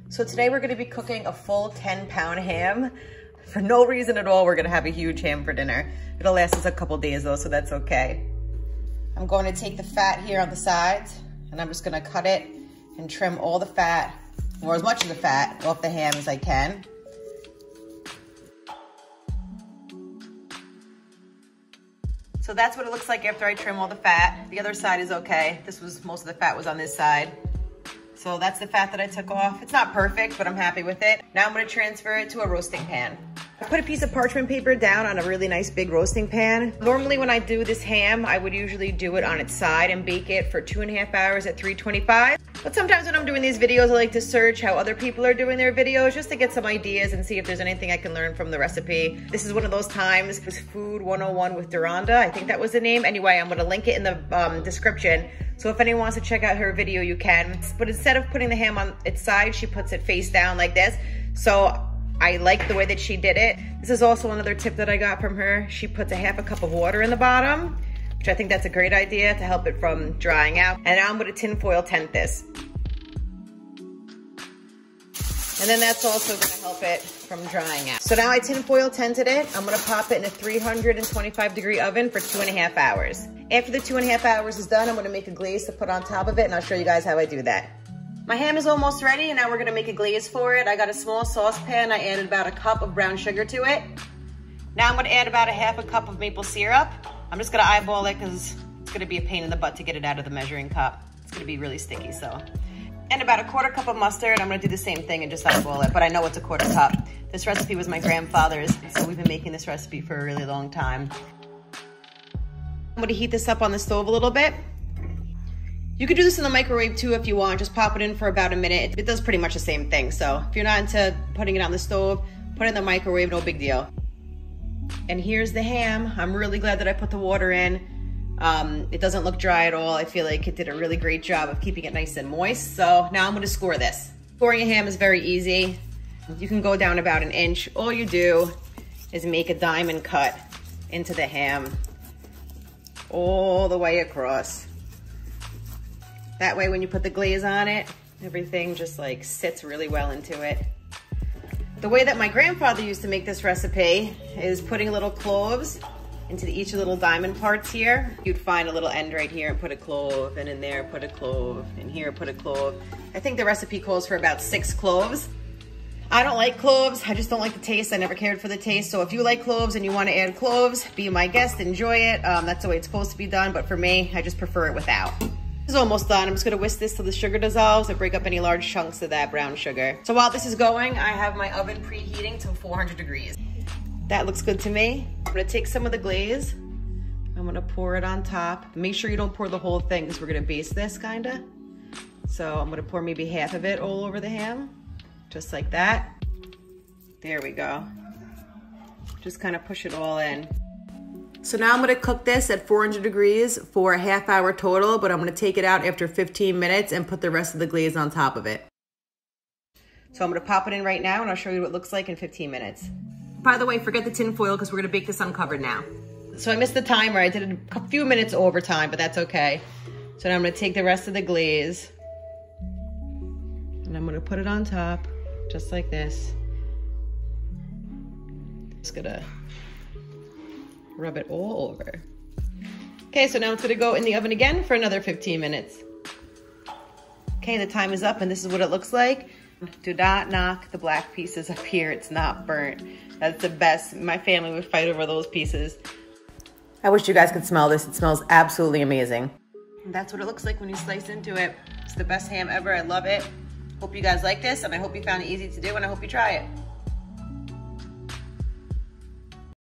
So today we're gonna be cooking a full 10-pound ham. For no reason at all, we're gonna have a huge ham for dinner. It'll last us a couple days though, so that's okay. I'm going to take the fat here on the sides and I'm just gonna cut it and trim all the fat, or as much of the fat, off the ham as I can. So that's what it looks like after I trim all the fat. The other side is okay. Most of the fat was on this side. So that's the fat that I took off. It's not perfect, but I'm happy with it. Now I'm gonna transfer it to a roasting pan. I put a piece of parchment paper down on a really nice big roasting pan. Normally when I do this ham, I would usually do it on its side and bake it for 2.5 hours at 325. But sometimes when I'm doing these videos, I like to search how other people are doing their videos just to get some ideas and see if there's anything I can learn from the recipe. This is one of those times. It was Food 101 with Duranda. I think that was the name. Anyway, I'm gonna link it in the description. So if anyone wants to check out her video, you can. But instead of putting the ham on its side, she puts it face down like this. So I like the way that she did it. This is also another tip that I got from her. She puts a ½ cup of water in the bottom, which I think that's a great idea to help it from drying out. And now I'm gonna tinfoil tent this. And then that's also gonna help it from drying out. So now I tinfoil tented it. I'm gonna pop it in a 325-degree oven for 2.5 hours. After the 2.5 hours is done, I'm gonna make a glaze to put on top of it, and I'll show you guys how I do that. My ham is almost ready, and now we're gonna make a glaze for it. I got a small saucepan. I added about a cup of brown sugar to it. Now I'm gonna add about a ½ cup of maple syrup. I'm just gonna eyeball it because it's gonna be a pain in the butt to get it out of the measuring cup. It's gonna be really sticky, so. And about a ½ cup of mustard. I'm gonna do the same thing and just eyeball it, but I know it's a ½ cup. This recipe was my grandfather's, so we've been making this recipe for a really long time. I'm gonna heat this up on the stove a little bit. You could do this in the microwave too if you want. Just pop it in for about a minute. It does pretty much the same thing. So if you're not into putting it on the stove, put it in the microwave, no big deal. And here's the ham. I'm really glad that I put the water in. It doesn't look dry at all. I feel like it did a really great job of keeping it nice and moist. So now I'm gonna score this. Scoring a ham is very easy. You can go down about 1 inch. All you do is make a diamond cut into the ham all the way across. That way when you put the glaze on it, everything just like sits really well into it. The way that my grandfather used to make this recipe is putting little cloves into each of the little diamond parts here. You'd find a little end right here and put a clove, and in there put a clove, and here put a clove. I think the recipe calls for about 6 cloves. I don't like cloves. I just don't like the taste. I never cared for the taste. So if you like cloves and you want to add cloves, be my guest, enjoy it. That's the way it's supposed to be done, but for me, I just prefer it without. This is almost done. I'm just gonna whisk this till the sugar dissolves and break up any large chunks of that brown sugar. So while this is going, I have my oven preheating to 400 degrees. That looks good to me. I'm gonna take some of the glaze. I'm gonna pour it on top. Make sure you don't pour the whole thing because we're gonna baste this kinda. So I'm gonna pour maybe half of it all over the ham, just like that. There we go. Just kind of push it all in. So now I'm gonna cook this at 400 degrees for a ½ hour total, but I'm gonna take it out after 15 minutes and put the rest of the glaze on top of it. So I'm gonna pop it in right now and I'll show you what it looks like in 15 minutes. By the way, forget the tin foil because we're gonna bake this uncovered now. So I missed the timer. I did a few minutes over time, but that's okay. So now I'm gonna take the rest of the glaze and I'm gonna put it on top, just like this. Just gonna rub it all over. Okay, so now it's gonna go in the oven again for another 15 minutes. Okay, the time is up and this is what it looks like. Do not knock the black pieces up here. It's not burnt. That's the best. My family would fight over those pieces. I wish you guys could smell this. It smells absolutely amazing. And that's what it looks like when you slice into it. It's the best ham ever. I love it. Hope you guys like this and I hope you found it easy to do and I hope you try it.